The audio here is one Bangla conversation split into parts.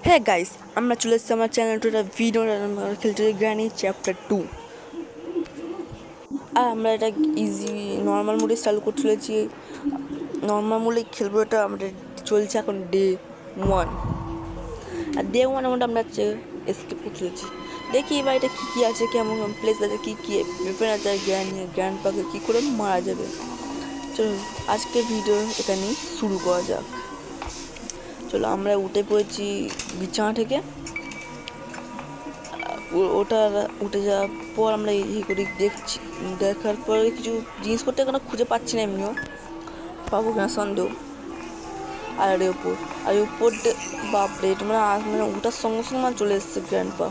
হ্যাঁ গাইস, আমরা চলে এসেছি আমার চ্যানেলটা ভিডিও খেলতে গ্র্যানি চ্যাপ্টার 2। আর আমরা এটা ইজি নর্মাল মোডে চালু করতে চলেছি। নর্মাল মোডে খেলবো। এটা আমাদের চলছে এখন ডে 1। আর ডে 1-এর মধ্যে আমরা এসকেপ করতে চলেছি। দেখি এবার এটা কী কী আছে, কেমন প্লেস আছে, কী কী ওয়েপন আছে, গ্র্যান্ড পাকে কী করে মারা যাবে। চলো আজকে ভিডিও এখানেই শুরু করা যাক। চলো আমরা উঠে পড়েছি বিছানা থেকে। ওটা উঠে যাওয়ার পর আমরা এই করি দেখছি, দেখার পরে কিছু জিনিসপত্র এখনো খুঁজে পাচ্ছি না, এমনিও পাবো কিনা সন্দেহ। আর উপর বাপরে, এটা মানে ওটার সঙ্গে সঙ্গে মানে চলে এসছে গ্র্যান্ডপা।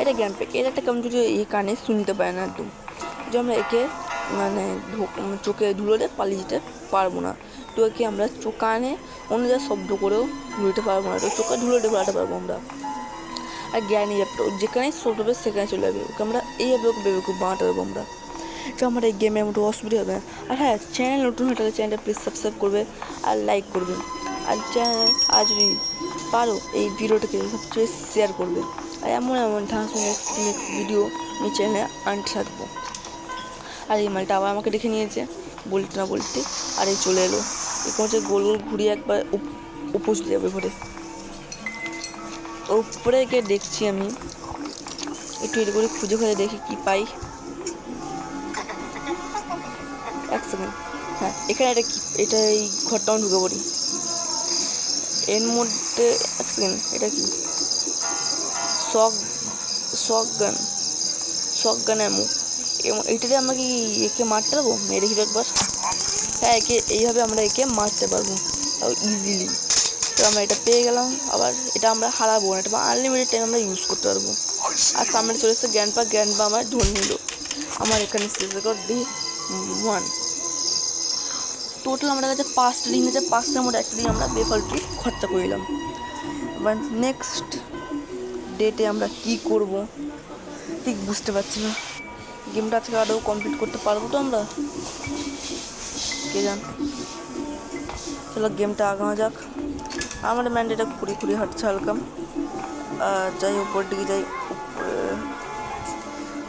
এটা গ্র্যান্ডপা এর একটা কেমন যদি এই কানে শুনতে পায় না একদম, যে আমরা একে মানে চোখে ধুলোতে পালিয়ে যেতে পারবো না। তো একে আমরা কানে অন্য যা শব্দ করেও ধুলোতে পারবো না, তো চোখে ধুলোতে পালাতে পারবো আমরা। আর জ্ঞানী যেখানেই শোট হবে সেখানে চলে যাবে, ওকে আমরা এইভাবে ওকে বেকুব বানাতে পারবো আমরা। তো আমার এই গেমে মোটো অসুবিধা হবে না। আর হ্যাঁ, চ্যানেল নতুন হয়ে থাকলে চ্যানেলটা প্লিজ সাবস্ক্রাইব করবে আর লাইক করবে। আর চ্যানেল আর যদি পারো এই ভিডিওটাকে সবচেয়ে শেয়ার করবে। আর এমন নেক্সট ভিডিও আমি চ্যানেলে আনতে থাকবো। আর এই মালটা আবার আমাকে দেখে নিয়েছে বলতে না বলতে, আর এই চলে এলো। এরকম হচ্ছে গোল গোল ঘুরিয়ে একবার উপর চলে যাবে ভরে। উপরে গিয়ে দেখছি আমি একটু এটা করে খুঁজে দেখি কি পাই। এক সেকেন্ড, হ্যাঁ এখানে এটা কি, এটা এই ঘরটাও ঢুকে পড়ি এর মধ্যে। এক সেকেন্ড, এটা কি শক গান এমন এইটাতে আমরা কি একে মারতে পারবো? মেরে দেখি একবার। হ্যাঁ, এইভাবে আমরা একে মারতে পারবো তাও ইজিলি। তো আমরা এটা পেয়ে গেলাম। আবার এটা আমরা হারাবো না, এটা আনলিমিটেড টাইম আমরা ইউজ করতে পারবো। আর সামনে চলে এসছে গ্র্যান্ডপা আমার ধরে নিল। আমার এখানে শেষ রেকর্ড ডে 1। টোটাল আমাদের কাছে 5টা দিন আছে, 5টার মধ্যে একটা দিন আমরা বেফালতু খরচা করলাম। এবার নেক্সট ডেটে আমরা কি করব ঠিক বুঝতে পারছি না। গেমটা আজকে আরও কমপ্লিট করতে পারবো তো আমরা, কে জান। চলো গেমটা আগানো যাক। আমাদের ম্যান্ডেটা খুঁড়ি হাঁটছে হালকা। যাই উপর দিকে যাই।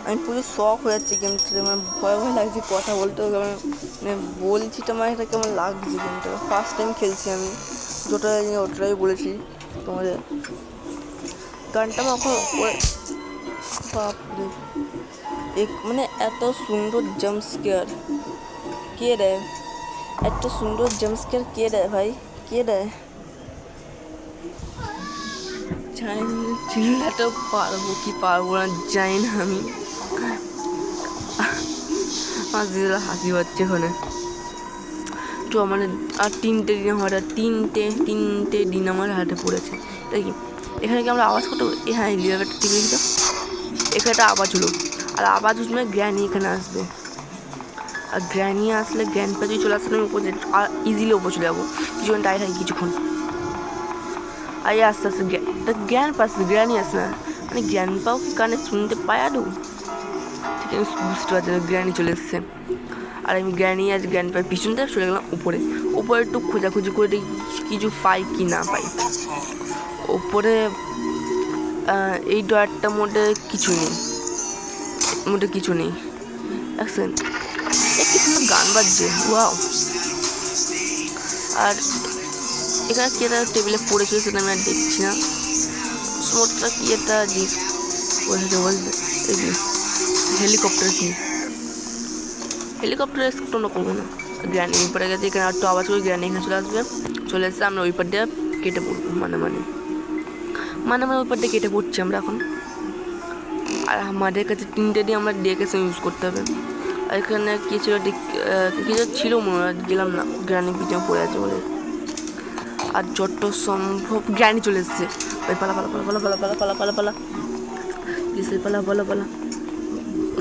আমি পুরো শখ হয়ে যাচ্ছি গেমটা, মানে ভয় লাগছে কথা বলতে। মানে বলছি তো মানে এটা কেমন লাগছে গেমটা, ফার্স্ট টাইম খেলছি আমি। ওটাই বলেছি তোমাদের। গানটা আমার বাপরে, মানে এত সুন্দর জাম্প স্কেয়ার কে দেয়? এত সুন্দর জাম্প স্কেয়ার কে দেয় ভাই? কে দেয়? চিল্লাতেও পারবো কি পারবো না জানি না আমি। আমার দিদিরা হাসি পাচ্ছে ওখানে। তো মানে আর তিনটে দিন আমার তিনটে দিন আমার হাতে পড়েছে। তাই কি এখানে কি আমরা আওয়াজ করতে? হ্যাঁ, রিলেভেটটা ঠিক রেখেছিল। এখানে একটা আওয়াজ হলো, আর আওয়াজ শুনে গ্র্যানি এখানে আসবে। আর গ্র্যানি আসলে গ্র্যান্ডপা যদি চলে আসলে আমি উপরে আর ইজিলি উপরে চলে যাবো। কিছুক্ষণ টাইট থাকি কিছুক্ষণ। আর আস্তে আস্তে গ্র্যান্ডপা আসছে, গ্র্যানি আসে না। মানে গ্র্যান্ডপাও কি কানে শুনতে পায় আরও? ঠিক আছে, বুঝতে পারছি না। গ্র্যানি চলে এসছে, আর আমি গ্র্যানি আর গ্র্যান্ডপার পিছনটা চলে গেলাম উপরে একটু খোঁজাখুঁজি করে দেখি কিছু পাই কি না পাই। ওপরে এই ডয়ারটার মধ্যে কিছু নেই। এক সেকেন্ড, কি সুন্দর গান বাজছে, ওয়াও। আর এখানে কি একটা টেবিলে পড়েছিল সেটা আমি আর দেখছি না। স্মোটটা কি একটা জিনিস বলতে হেলিকপ্টার এক্সপেক্ট আমরা করবো না। গ্র্যানি পড়ে গেছে, এখানে একটু আওয়াজ করে গ্র্যানি এখানে চলে আসছে। আমরা ওই পার দিয়ে কেটে পড়বো, মানে ওই পার দিয়ে কেটে পড়ছি আমরা এখন। আর আমাদের কাছে 3টে দিয়ে আমরা ডেকেশন ইউজ করতে হবে। আর এখানে কিছু ছিল মনে হয়, গেলাম না, গ্র্যানি পিছনে পড়ে আছে বলে। আর যত সম্ভব গ্র্যানি চলে এসছে। ওই পালা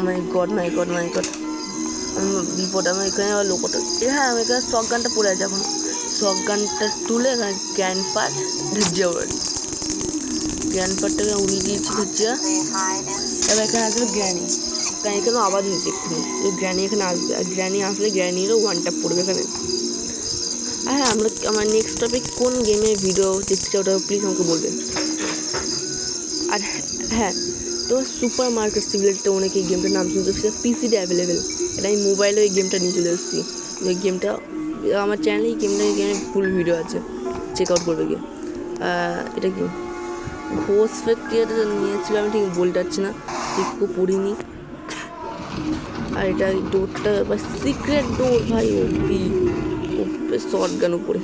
মাই গড বিপদ। আমি এখানে লোকটা, হ্যাঁ আমি এখানে শক গানটা পড়ে আছে এখন। শক গানটা তুলে এখানে গ্র্যান্ডপারটাকে উড়িয়ে দিয়েছি ধৈর্যা। এবার এখানে আসবে গ্র্যানি, কারণ এখানেও আওয়াজ হয়েছে এক্ষুনি যে গ্র্যানি এখানে আসবে। আর গ্র্যানি আসলে গ্র্যানিরও 1 ট্যাপ পড়বে এখানে। হ্যাঁ আমার নেক্সট টপিক কোন গেমের ভিডিও দেখতে চাও ওটা প্লিজ আমাকে বলবেন। আর হ্যাঁ, তো সুপার মার্কেট সিমিলারটা অনেকে গেমটার নাম শুনতে, সেটা পিসিতে অ্যাভেলেবেল। এটা আমি মোবাইলে ওই গেমটা নিয়ে চলে এসেছি। ওই গেমটা আমার চ্যানেলেই গেমের ফুল ভিডিও আছে, চেক আউট করবে গিয়ে। এটা কি ঘোষ ফ্যাক্টরিটা নিয়েছিল, আমি ঠিক বলতে পারছি না, ঠিক পড়িনি। আর এটা ডোরটা বা সিক্রেট ডোর ভাই, ওপি শর্ট গান উপরে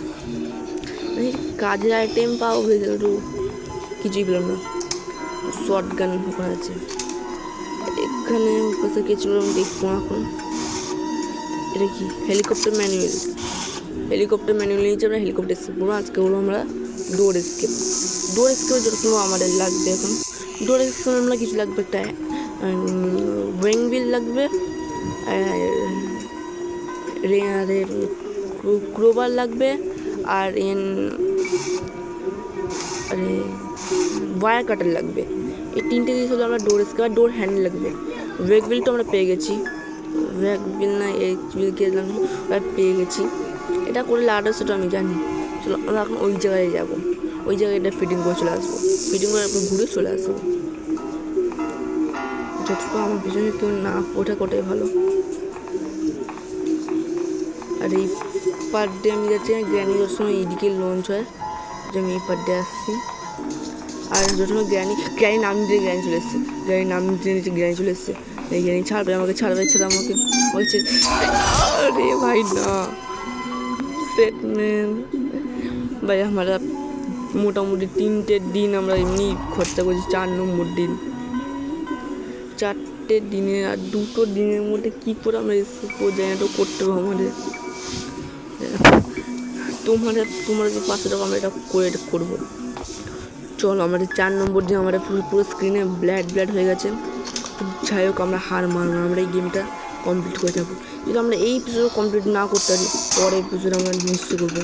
কাজের আইটেম পাওয়া হয়েছিল, একটু কিছুই পেলাম না। শর্ট গান ওখানে আছে, এখানে কোথাও কিছু দেখবো এখন। এটা কি হেলিকপ্টার ম্যানুয়াল নিয়েছি আমরা, হেলিকপ্টার স্কেপ করবো। আজকে বলবো আমরা ডোর স্কেপের জন্য আমাদের লাগবে। এখন ডোর স্কেপ আমরা কিছু লাগবে, একটা ওয়েং বিল লাগবে, ক্রোবার লাগবে, আর ওয়্যার কাটার লাগবে। এই তিনটে জিনিস হলো আমরা ডোর স্কেপ। আর ডোর হ্যান্ডেল লাগবে। ওয়েগ বিল তো আমরা পেয়ে গেছি, ওয়েগ বিল না এই গেলাম পেয়ে গেছি। এটা করে লাগাতে সেটা আমি জানি। চলো আমরা এখন ওই জায়গায় যাবো, ওই জায়গায় এটা ফিটিং করে চলে আসবো, ফিটিং করে একবার ঘুরে চলে আসবো। যতটুকু আমার পিছনে কেউ না ওঠা কোটাই ভালো। আর এই পার ডে আমি যাচ্ছি গ্র্যানি, যত সময় এইদিকে লঞ্চ হয়, যে আমি এই পার ডে আসছি। আর যত সময় গ্র্যানি নাম দিয়ে গ্র্যানি চলে এসছে, গ্র্যানি চলে এসছে। এই গ্র্যানি ছাড়বে আমাকে, বলছে আরে ভাই না সেট ম্যান ভাই। আমরা মোটামুটি 3টে দিন আমরা এমনি খরচা করছি, 4 নম্বর দিন, 4টে দিনের। আর 2টো দিনের মধ্যে কী করে আমরা জায়গাটা করতে হবে আমাদের। তোমরা যে 500 টাকা আমরা এটা করবো। চলো আমাদের 4 নম্বর দিন আমাদের পুরো স্ক্রিনে ব্ল্যাড হয়ে গেছে। যাই হোক আমরা হার মারবো, আমরা এই গেমটা কমপ্লিট করে যাবো। যদি আমরা এই এপিসোড কমপ্লিট না করতে পারি, পরের এপিসোড আমরা নিশ্চয় করবো।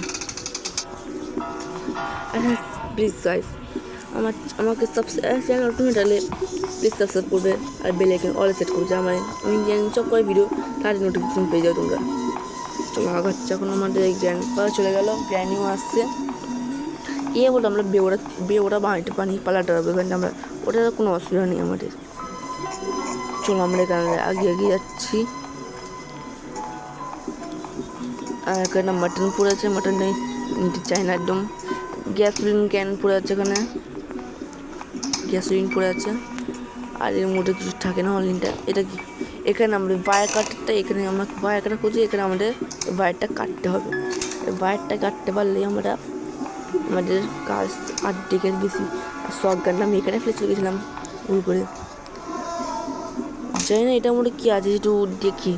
আর হ্যাঁ প্লিজ গাইস, আমাকে চ্যানেল অটোমেটিক্যালি প্লিজ সাবস্ক্রাইব করবে, আর বেল আইকন অল সেট করবে, আমি সব করে ভিডিও তার নোটিফিকেশন পেয়ে যাও তোমরা। চলো আগাচ্ছে। এখন আমাদের এই গ্র্যান্ডপা চলে গেল, গ্র্যানিও আসছে। বলতো আমরা বেওরা পানি পালাতে হবে, এখানে আমরা ওটার কোনো অসুবিধা নেই আমাদের। চলো আমরা এখানে এগিয়ে যাচ্ছি। আর এখানে মাটন পড়ে আছে, মাটনটা নিতে চাই না একদম। গ্যাসোলিন ক্যান পড়ে আছে, এখানে গ্যাসোলিন পড়ে আছে। আর এর মধ্যে কিছু থাকে না অনলাইনটা। এটা কি এখানে আমরা ওয়্যার কাটারটা, এখানে আমরা ওয়্যার কাটা করছি, এখানে আমাদের ওয়্যারটা কাটতে হবে। ওয়্যারটা কাটতে পারলেই আমরা আমাদের কাজ আর্ধেকের বেশি। শর্ট গানটা আমি এখানে ফেলে চলে গেছিলাম ভুল করে, জানি না এটার মধ্যে কী আছে, একটু দেখি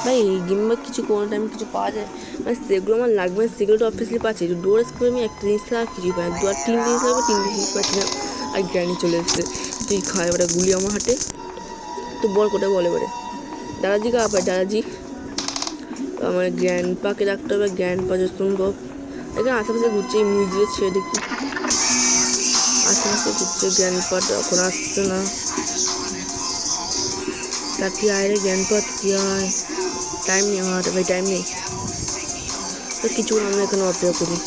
ভাই। এই গেমে কিছু কোনো টাইম কিছু পাওয়া যায় মানে, সেগুলো আমার লাগবে না, সেগুলো তো অফিসিয়ালি পাচ্ছি। ডোর স্কেপে আমি একটা জিনিস ছাড়া কিছুই পাই না, 2 আর 3 জিনিস লাগবে, 3টে জিনিস পাচ্ছি না। আর গ্র্যানি চলে এসছে, তুই খায় এবারে গুলি আমার হাতে। তো বল কোথায় বলে এবারে, দাদাজি কা পায় দাদাজি। আমার গ্র্যান্ডপাকে রাখতে হবে, গ্র্যান্ডপা যত সম্ভব এখানে আশেপাশে ঘুরছে। এই মিউজিক ছেড়ে দেখি, আশেপাশে ঘুরছে। গ্র্যান্ডপাটা এখন আসছে না, তার কি আয় রে গ্র্যান্ডপা, কি হয়? টাইম নেই আমার হাতে ভাই, টাইম নেই। তো কিছু আমরা এখানে অপেক্ষা করি।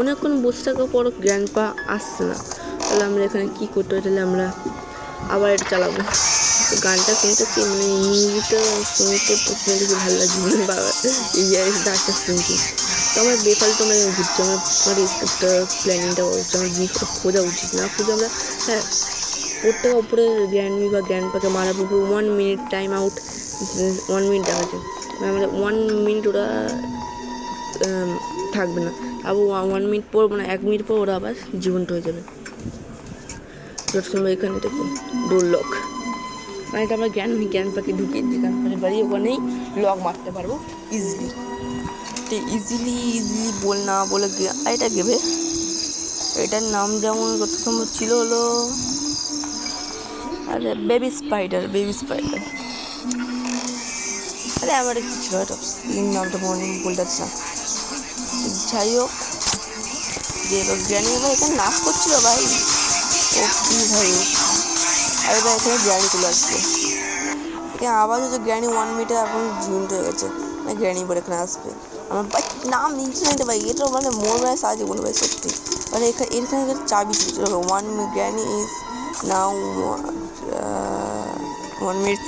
অনেকক্ষণ বসে থাকার পর গ্র্যান্ডপা আসছে না, তাহলে আমরা এখানে কী করতে হবে? তাহলে আমরা আবার এটা চালাবো। তো গানটা শুনতেছি, মানে মিউজিকটা শুনতে ভালো লাগছে, মানে বাবা এই ডাকটা শুনছি। তো আমার বেফালতু আমরা ঘুরছি, আমার স্ক্রিপ্টটা প্ল্যানিংটা করছি, আমার জিনিসটা খোঁজা উচিত না খুঁজে আমরা। হ্যাঁ, প্রত্যেক উপরে গ্র্যান্ডমি বা গ্র্যান্ডপাকে মারার উপর 1 মিনিট টাইম আউট, 1 মিনিট দেখাচ্ছে, মানে 1 মিনিট ওরা থাকবে না। আবার 1 মিনিট পর, মানে 1 মিনিট পর ওরা আবার জীবন্ত হয়ে যাবে। যত সময় এখানে দেখি ডোর লক, মানে এটা আমরা গ্র্যান্ডপাকে ঢুকিয়ে যেখান বাড়ি ওখানেই লক মারতে পারবো ইজিলি। তো ইজিলি বলে এটা গেবে। এটার নাম যেমন যত সম্ভব ছিল হলো, আরে বেবি স্পাইডার। আরে আমার একটু ছিল এটা, নামটা মনে বলতে পারছি না। যাই হোক, যে গ্র্যানি ভাই এখানে নাচ করছিল ভাই, ও কি ভাই। আরে ভাই এখানে গ্র্যানি চলে আসছে, এখানে আবার হচ্ছে গ্র্যানি 1 মিনিটে এখন জিউন্ট হয়ে গেছে, মানে গ্র্যানি পরে এখানে আসবে। আমার ভাই নাম নিচে নিতে ভাই, এটা মানে মোর মানে সাহায্য করলো ভাই সত্যি। মানে এখানে চাবি ছিল 1 minute, granny is now 1 minute.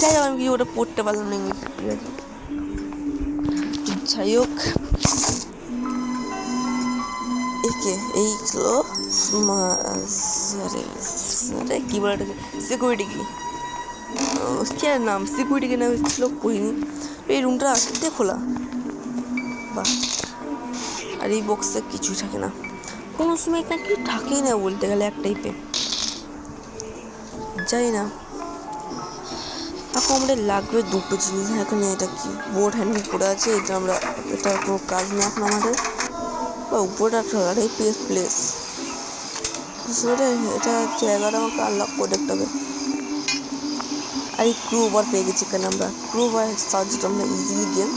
যাই হোক আমি কি ওটা পড়তে পারলাম না ইংলিশ, ঠিক আছে। যাই হোক একে এই ছিল কি বলে এটাকে, সিকিউরিটি কি নাম, সিকিউরিটি কি নাম ছিল কহিনি। এই রুমটা আসতে খোলা, বাহ। আর এই বক্সে কিছু থাকে না, কোনো সময় এখানে কিছু থাকেই না বলতে গেলে এক টাইপের, যাই না। এখন আমাদের লাগবে দুটো জিনিস। এখানে এটা কি বোর্ড হ্যান্ডেল পড়ে আছে, এটা আমরা এটা কোনো কাজ নেই এখন আমাদের। বা উপরে একটা এই প্লেস এটা জায়গাটা আমাকে আনলক করে দেখতে হবে। আর এই ক্রুবার পেয়ে গেছি এখানে আমরা, ক্রুবার সাহায্যে আমরা ইজিলি গেম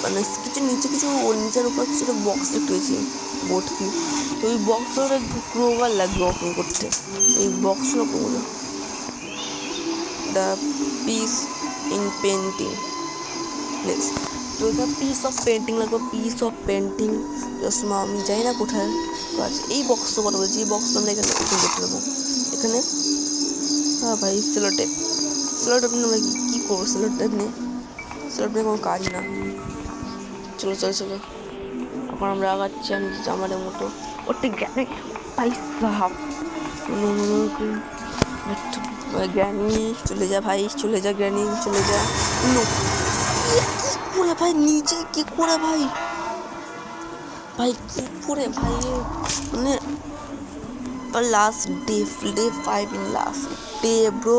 মানে কিছু নিচে কিছু ওর নিচের উপর কিছু বক্স দেখতে পেয়েছি বোর্ড কি, তো ওই বক্সগুলো ক্রুবার লাগবে ওপেন করতে। এই বক্সগুলো কোনগুলো, the piece in painting place, তো দ্য পিস অফ পেন্টিং লাগবে, পিস অফ পেন্টিং চশমা আমি জানি না কোথায় আছে। এই বক্সটা কথা বলছি, এই বক্সটা আমরা এখানে ওপেন করতে দেবো। এখানে হ্যাঁ ভাই সেলোটেপ নিয়ে আমরা কী করবো, সেলোটেপ নিয়ে কোনো কাজই না। চলো চলো চলো এখন আমরা আগাচ্ছি আমি আমাদের মতো। ওটা জ্ঞানী ভাই সাহাব, জ্ঞানী চলে যা ভাই, চলে যা জ্ঞানী চলে যা। কি করে ভাই নিচে, কি করে ভাই, ভাই কি করে ভাই, মানে last day 5 in last day bro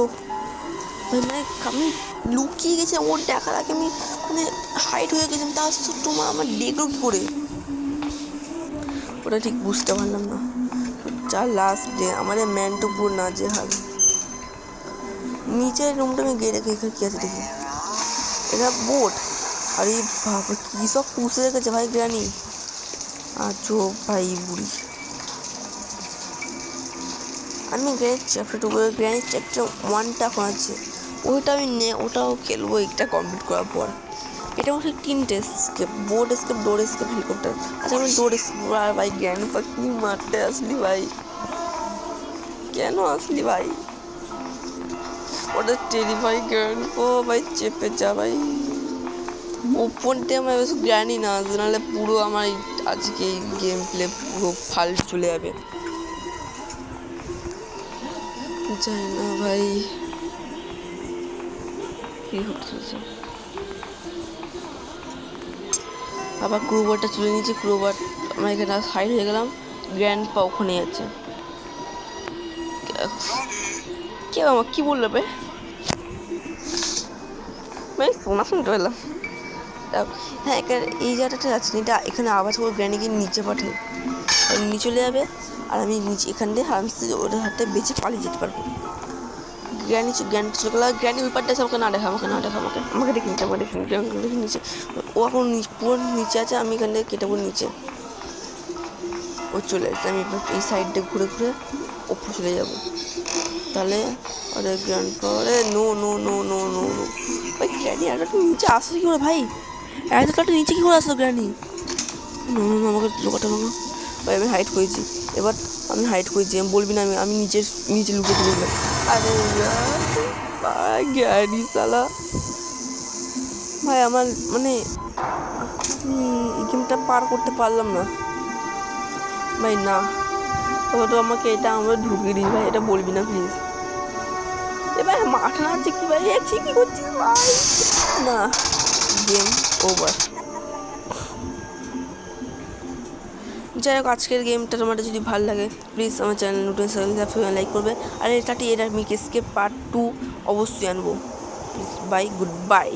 ভাই, মানে আমি লুকিয়ে গেছি ওর দেখার আগে, আমি মানে হাইট হয়ে গেছিলাম, তার তোমার আমার ডেটও কী করে, ওটা ঠিক বুঝতে পারলাম না। যা লাস্ট ডে আমাদের ম্যানটো পুরো না যে হাল। নিচের রুমটা আমি গিয়ে রেখে এখানে কী আছে দেখি, এটা বোট। আর এই বাবা কী সব পুষে রেখেছে ভাই গ্রানি, আচ্ছা ভাই বুড়ি। আমি গ্র্যানি চ্যাপ্টার 2 গ্র্যানি চ্যাপ্টার 1টা এখন আছে, ওইটা আমি ওটাও খেলবো এটা কমপ্লিট করার পর। এটা হচ্ছে 3টে escape, board escape, door escape, helicopter. আচ্ছা আমি ডোর স্কেপ, আর ভাই গ্র্যানি কি মারতে আসলি ভাই, কেন আসলি ভাই, ওটা টেরিফাই গ্র্যানি, ও ভাই চেপে যা ভাই। ওপরতে আমার বেশ গ্র্যানি না আসবে, নাহলে পুরো আমার আজকে এই গেম প্লে পুরো ফাল্ট চলে যাবে। জানি না ভাই কি হচ্ছে, আবার ক্রুবারটা চলে নিয়েছি, ক্রুবার আমরা এখানে হাইড হয়ে গেলাম, গ্র্যান্ড পা ওখানে আছে। কে আমার কী বললো ভাই, ভাই শোনা শুনতে পেলাম। হ্যাঁ এখানে এই জায়গাটা আছে, এটা এখানে আবার করে গ্র্যানিকে নিচে পাঠাই, নিচে চলে যাবে, আর আমি নিচে এখান দিয়ে আরামসে ওদের হাতে বেঁচে পালিয়ে যেতে পারবো। গ্র্যানি চলে গেল, গ্র্যানি ওই পারটা আছে, আমাকে না দেখা আমাকে দেখে নিচ্ছে, দেখে নিচ্ছে। ও এখন পুরো নিচে আছে, আমি এখান থেকে কেটে পড়ে নিচে, ও চলে আসছে। আমি এই সাইডটা ঘুরে ঘুরে ওপরে চলে যাবো, তাহলে আরে গ্র্যান্ড পাওয়ারে no no no no no no ভাই, গ্র্যানি একটা নিচে আসলো কী করে ভাই, একটা নিচে কী করে আসলো গ্র্যানি, নো নো আমাকে লোকাটা আমাকে ভাই, আমি হাইট করেছি, এবার আমি হাইট করেছি, আমি বলবি না আমি নিচে লুকিয়ে চলে। আরে ভাই গ্র্যানি সালা ভাই, আমার মানে গেমটা পার করতে পারলাম না ভাই, না তো আমাকে এটা আমরা ঢুকিয়ে দিই ভাই, এটা বলবি না প্লিজ। এবার মাঠে না আছে কি ভাই, কি করছিস ভাই, না গেম ওভার। যাই হোক আজকের গেমটা তোমাদের যদি ভালো লাগে প্লিজ আমার চ্যানেল নতুন লাইক করবে, আর এটাটি এর আমি এসকেপ পার্ট 2 অবশ্যই আনবো। Please bye, good by.